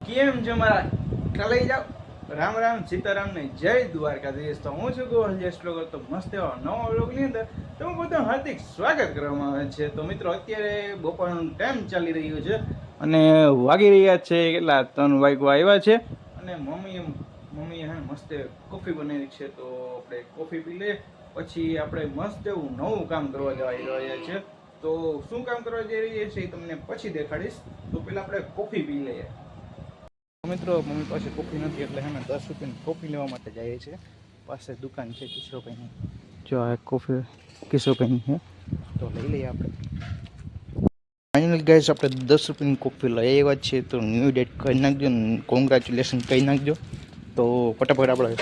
કેમ છે મારા કલાઈ જાવ? રામ રામ સીતારામ ને જય દ્વારકાધીશ. તો હું છું ગોહલ જય શ્લોક. તો મસ્ત એવા નવા વ્લોગની અંદર તમે પોતાનું હાર્દિક સ્વાગત કરવામાં આવે છે. તો મિત્રો અત્યારે બપોરનો ટાઈમ ચાલી રહ્યો છે અને વાગી રહ્યા છે કેટલા 3 વાગવા આવ્યા છે અને મમ્મીએ હે મસ્ત કોફી બનાવી છે. તો આપણે કોફી પી લઈએ પછી આપણે મસ્ત એવું નવું કામ કરવા જવા રહ્યા છે. તો શું કામ કરવા જઈ રહ્યા છે એ તમને પછી દેખાડીશ. તો પહેલાં આપણે કોફી પી લઈએ. મિત્રો મમ્મી પાસે કોફી નથી એટલે હે 10 રૂપિયાની કોફી લેવા માટે જઈએ છીએ. પાસે દુકાન છે કિશોરભાઈની. જો આ કોફી કિશોરભાઈની છે તો લઈ લઈએ આપણે. ફાઇનલ ગાઈસ આપણે 10 રૂપિયાની કોફી લઈ આવ્યા છીએ. તો ન્યૂ ડેટ કહી નાખજો, કોંગ્રેચ્યુલેશન કહી નાખજો. તો ફટાફટ આપણે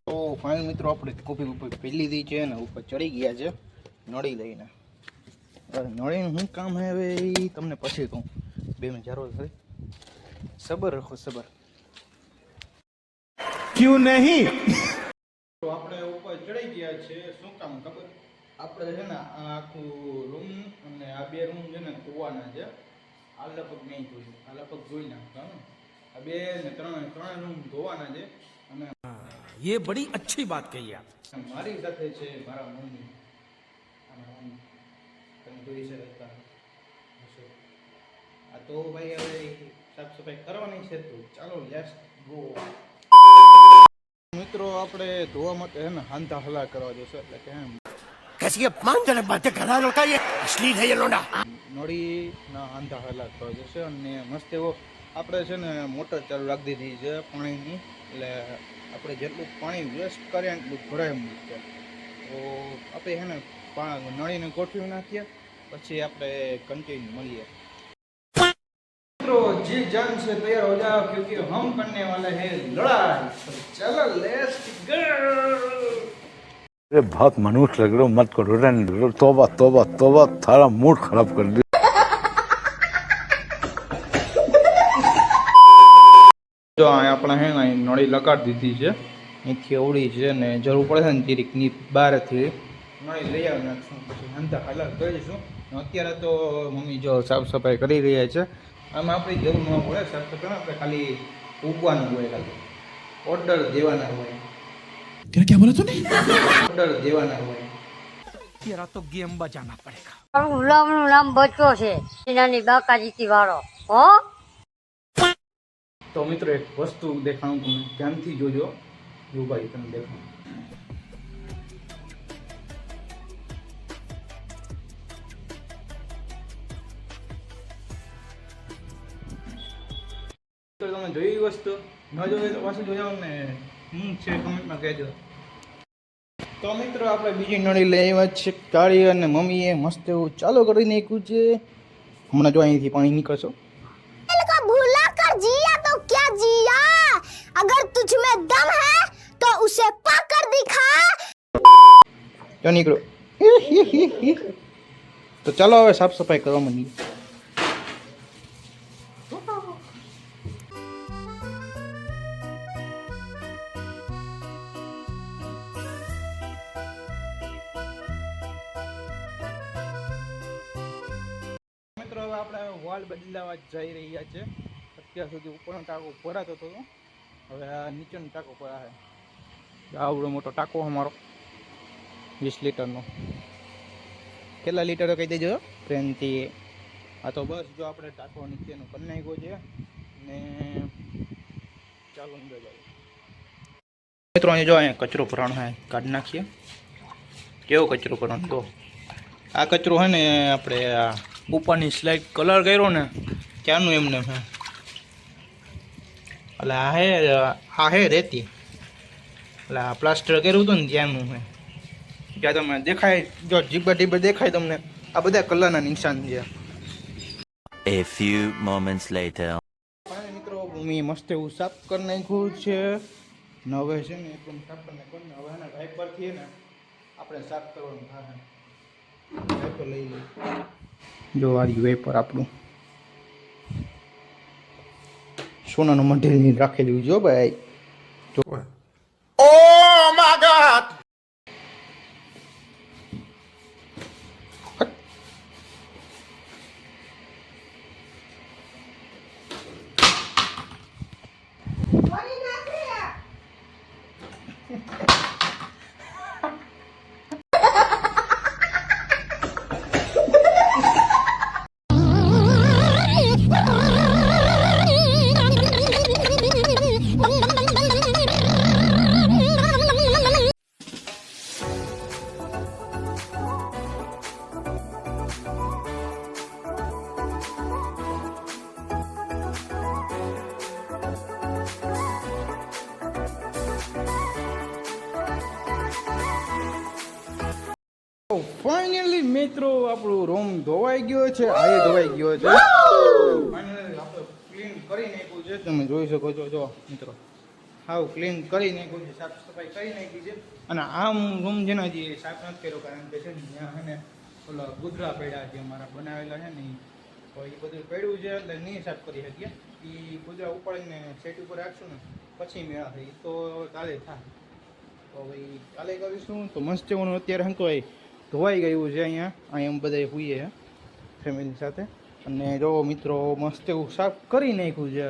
તો ફાઇનલ મિત્રો આપણે કોફી ઉપર પી લીધી છે ને ઉપર ચડી ગયા છે નળી લઈને. નળીનું શું કામ હે હવે એ તમને પછી કહું. 2 મિનિટ જરૂર થઈ. સબર રાખો સબર. ક્યું નહીં? તો આપણે ઉપર ચડી ગયા છે. શું કામ ખબર? આપણે છે ને આ આખું રૂમ અને આ 2 રૂમ છે ને ધોવાના છે. આ લગભગ નહીં જોયું, આ લગભગ જોઈ નાખતા ને. આ 2 ને 3 રૂમ ધોવાના છે અને ये बड़ी अच्छी बात कही आप. મારી સાથે છે મારા મમ્મી. તમે જોઈ શકતા હશો. આ તો ભાઈ હવે સાફ સફાઈ કરવાની છે તો ચાલો લેટ્સ ગો. મિત્રો આપણે ધોવા માટે હે ને હાંધા હલા કરવા જશે એટલે કે कैसी अपमानजनक बातें कर रहा है लौटा, ये अश्लील है ये लौंडा. નળીના હાંધા હલા કરવા જશે અને મસ્ત એવો આપણે છે ને મોટર ચાલુ રાખી દીધી છે પાણીની. એટલે આપણે જેટલું પાણી વેસ્ટ કરીએ એટલું ભરાય મૂકીએ. તો આપણે છે ને નળીને ગોઠવી નાખીએ પછી આપણે કન્ટિન્યુ મળીએ. जी जान से तैयार हो जाओ क्योंकि हम करने वाले हैं लड़ाई. तो चलो लेट्स गो. अरे बहुत मनुष्य लग रहे हो, मत करो रे. तौबा तौबा तौबा, थारा मूड खराब कर दिया. જો આપણે હે ને નળી લગાડી દીધી છે. અહીંથી અવળી છે ને જરૂર પડે છે ને તીરીકની બહારથી નળી લઈ આવી નાખશું પછી હાંધા હલા કરીશું. અત્યારે તો મમ્મી જો સાફ સફાઈ કરી રહ્યા છે. આમાં આપણી જરૂર ન પડે સાફ સફાઈ. આપણે ખાલી ઉગવાનું હોય, ખાલી ઓર્ડર દેવાના હોય. क्या बोला तूने? ઓર્ડર દેવાના હોય. तेरा तो गेम बजाना पड़ेगा. ગુલામનું નામ બચ્ચો છે, નાની બાકાજીતી વાળો. હો તો મિત્રો એક વસ્તુ દેખાણું, તમે ધ્યાનથી જોજો. જો ભાઈ તમે દેખાણું તો તમે જોઈ વસ્તુ ન જોઈએ તો પાછું જોઈ આવો ને હું છે કમેન્ટમાં કહેજો. તો મિત્રો આપણે બીજી નળી લઈ આવ્યા છે કાળી અને મમ્મીએ મસ્ત એવું ચાલુ કરી નાખ્યું છે. હમણાં જો અહીંથી પાણી નીકળશો. भूला कर जिया तो क्या जिया, अगर तुझ में दम है तो उसे पाकर दिखा. ક્યાં નીકળો? તો ચાલો હવે સાફ સફાઈ કરવા માંડીએ. મિત્રો હવે આપણે વોલ બદલાવા જઈ રહ્યા છે. અત્યાર સુધી ઉપરનો ટાંકો ભરાતો હતો, હવે આ નીચેનો ટાંકો ભરાશે. આવડો મોટો ટાંકો અમારો 20 લીટરનો. કેટલા લીટરો કહી દેજો પ્રેમથી. આ તો બસ જો આપણે ટાંકો નીચેનો કરી નાખ્યો છે ને ચાલો અંદર જાવ. મિત્રો અહીં જો અહીંયા કચરો ભરાણો હે, કાઢી નાખીએ. કેવો કચરો ભરાણો? તો આ કચરો હે ને આપણે આ ઉપરની સ્લાઇડ કલર કર્યો ને ત્યાંનું એમને હે. એટલે આ હે રેતી. એટલે આ પ્લાસ્ટર કર્યું હતું ને ત્યાંનું હે. ત્યાં તમે દેખાય જો જીબા ટીબા દેખાય તમને, આ બધા કલરના નિશાન છે. A few moments later. મિત્રો મમ્મી મસ્ત એવું સાફ કરી નાખ્યું છે. ને હવે છે ને એકદમ સાફ કરી નાખ્યું ને હવે ને વાઇપરથી ને આપણે સાફ કરવાનું થાય. વાઇપર લઈ લઈએ. જો આ વેપર આપણું સોનાનું મટીરિયલ રાખેલું જો ભાઈ. જો Oh my God! ફાઇનલી મિત્રો આપણું રૂમ ધોવાઈ ગયો છે, આ ધોવાઈ ગયો છે. ફાઇનલી આપણે ક્લીન કરી નાખ્યું છે, તમે જોઈ શકો છો. જો મિત્રો હાવ ક્લીન કરી નાખ્યું છે, સાફ સફાઈ કરી નાખી છે. અને આમ રૂમ છે ને હજી સાફ નથી કર્યો, કારણ કે છે ને ત્યાં છે ને ઓલા ગુદરા પડ્યા છે અમારા બનાવેલા છે ને, તો એ બધું પડ્યું છે એટલે નહીં સાફ કરી શકીએ. એ ગુદરા ઉપાડીને સેટ ઉપર રાખશું ને પછી મેળા થઈ તો કાલે થાય. તો ભાઈ કાલે કરીશું. તો મસ્ત એવું અત્યારે શું કહેવાય ધોવાઈ ગયું છે. અહીંયા બધા હોઈએ છે ફેમિલી સાથે. અને જો મિત્રો મસ્ત એવું સાફ કરી નાખ્યું છે.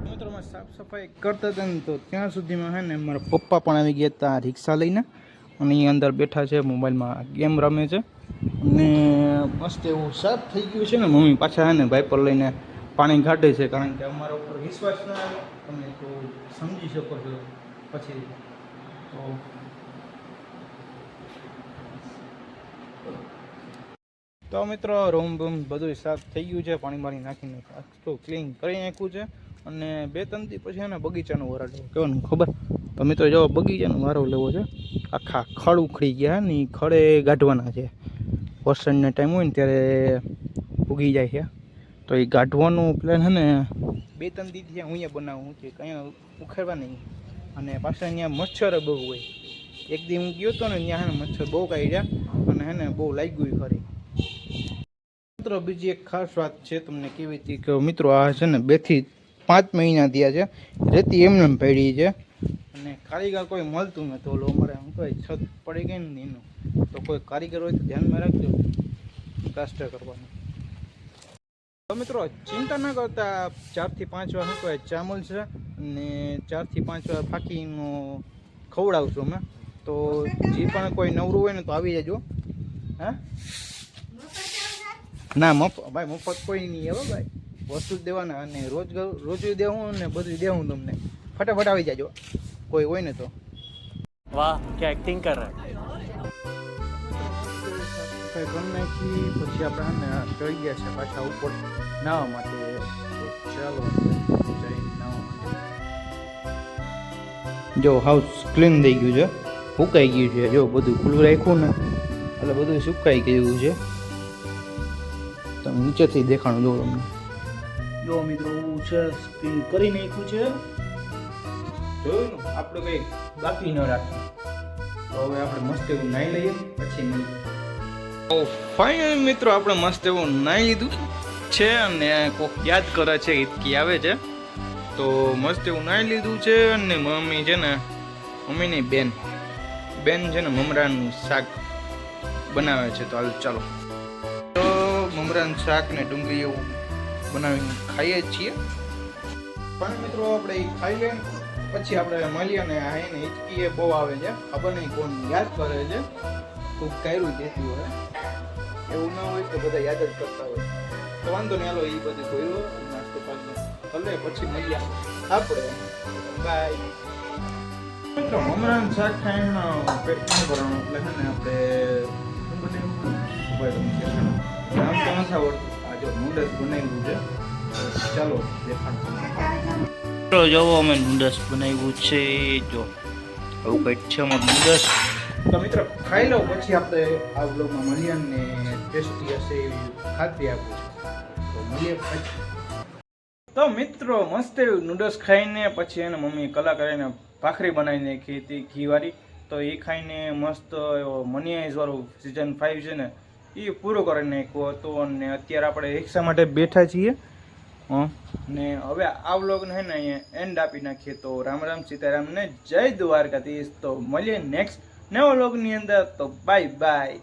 મિત્રોમાં સાફ સફાઈ કરતા હતા ને તો ત્યાં સુધીમાં છે ને મારા પપ્પા પણ આવી ગયા હતા રિક્ષા લઈને, અને એ અંદર બેઠા છે, મોબાઈલમાં ગેમ રમે છે. અને મસ્ત એવું સાફ થઈ ગયું છે ને. મમ્મી પાછા છે ને વાઇપર લઈને પાણી કાઢે છે, કારણ કે અમારા ઉપર વિશ્વાસ ના આવે, તમે તો સમજી શકો છો પછી. તો મિત્રો રૂમ બૂમ બધું સાફ થઈ ગયું છે, પાણી નાખીને આખું ક્લીન કરી નાખ્યું છે. અને 2-3 દી પછી એને બગીચાનો વારો લેવો કહેવાનું ખબર. તો મિત્રો જો બગીચાનો વારો લેવો છે. આખા ખડ ઉખડી ગયા ને એ ખડે ગાઢવાના છે. વરસાદનો ટાઈમ હોય ને ત્યારે ઉગી જાય છે, તો એ ગાઢવાનું પ્લાન છે ને 2-3 દી ત્યાં હું અહીંયા બનાવું છે, કંઈ ઉખેડવા નહીં. અને પાછા અહીંયા મચ્છર બહુ હોય. એક દી હું ગયો હતો ને ત્યાં છે ને મચ્છર બહુ કાઢ્યા અને છે ને બહુ લાગ્યું ખરી. મિત્રો બીજી એક ખાસ વાત છે તમને કેવી હતી કે મિત્રો આ છે ને 2 થી 5 મહિના થયા છે, રેતી એમને પડી છે અને કારીગર કોઈ મળતું નથી. ઓલો અમારે શું કહે છત પડી ગઈ ને એનું, તો કોઈ કારીગર હોય તો ધ્યાનમાં રાખજો પ્લાસ્ટર કરવાનું. તો મિત્રો ચિંતા ન કરતા, 4 થી 5 વાર શું કહે ચામલ છે અને 4 થી 5 વાર ફાકીનું ખવડાવશું અમે. તો જે પણ કોઈ નવરું હોય ને તો આવી જજો. હા ના ભાઈ મફત કોઈ નહીં હવે ભાઈ, વસ્તુ જ દેવાના અને રોજ દેવું ને બધું દેવું તમને. ફટાફટ આવી જાજો કોઈ હોય ને તો. वाह क्या एक्टिंग कर रहा है. કરી નાખી પછી આપણે ચડી ગયા છે પાછા ઉપર નાહવા માટે. ચાલો જઈ નાહવા માટે. જો હાઉસ ક્લીન થઈ ગયું છે, સુકાઈ ગયું છે. જો બધું ખુલ્લું રાખ્યું ને એટલે બધું સુકાઈ ગયું છે. તમે નીચેથી દેખાણું જો તમને. જો મિત્રો છે ક્લીન કરી નાખ્યું છે. જોયું ને આપણે કંઈ બાકી ન રાખ્યું. તો હવે આપણે મસ્ત એવું નાહી લઈએ પછી મળીએ. તો ફાઇનલ મિત્રો આપણે મસ્ત એવું નાહી લીધું છે અને કોક યાદ કરે છે ઈદકી આવે છે, તો મસ્ત એવું નાહી લીધું છે. અને મમ્મી છે ને મમ્મીની બેન છે ને મમરાનું શાક બનાવે છે. તો હાલ ચાલો તો મમરાનું શાક ને ડુંગળી એવું બનાવીને ખાઈએ છીએ. પણ મિત્રો આપણે એ ખાઈ લઈએ પછી આપણે મળીએ. ને આ એને હિચકી એ બહુ આવે છે, ખબર નહીં કોણ યાદ કરે છે, ખૂબ કાયરું દેતું હોય એવું ના હોય તો બધા યાદ જ કરતા હોય. તો વાંધો નહીં, હાલો એ બધું જોયો નાસ્તો પાછો ભલે પછી મળીએ આપણે. બાય. મિત્રો મમરાનું શાક ખાઈને પેટ ન ભરવાનું એટલે છે ને આપણે શું બનાવ્યું નામ તો નથી આવડતું. આ જો નૂડલ્સ બનાવ્યું છે, ચાલો દેખાડો. જોવો અમે નૂડલ્સ બનાવ્યું છે. જો આવું કંઈક છે અમારું નૂડલ્સ. તો મિત્રો ખાઈ લો પછી આપણે આ વ્લોગમાં મળીએ ને ટેસ્ટી હશે એવી ખાતરી આપું છું. તો મળીએ પછી. તો મિત્રો મસ્ત એવું નૂડલ્સ ખાઈને પછી એને મમ્મી કલાકારીને ભાખરી બનાવી નાખી હતી ઘીવાળી. તો એ ખાઈને મસ્ત એવો મની આઈઝ વાળું સિઝન 5 છે ને એ પૂરો કરી નાખ્યો હતો. અને અત્યારે આપણે રિક્ષા માટે બેઠા છીએ. ને હવે આ વ્લોગને છે ને અહીંયા એન્ડ આપી નાખીએ. તો રામ રામ સીતારામ ને જય દ્વારકાધીશ. તો મળીએ નેક્સ્ટ નવા વ્લોગની અંદર. તો બાય બાય.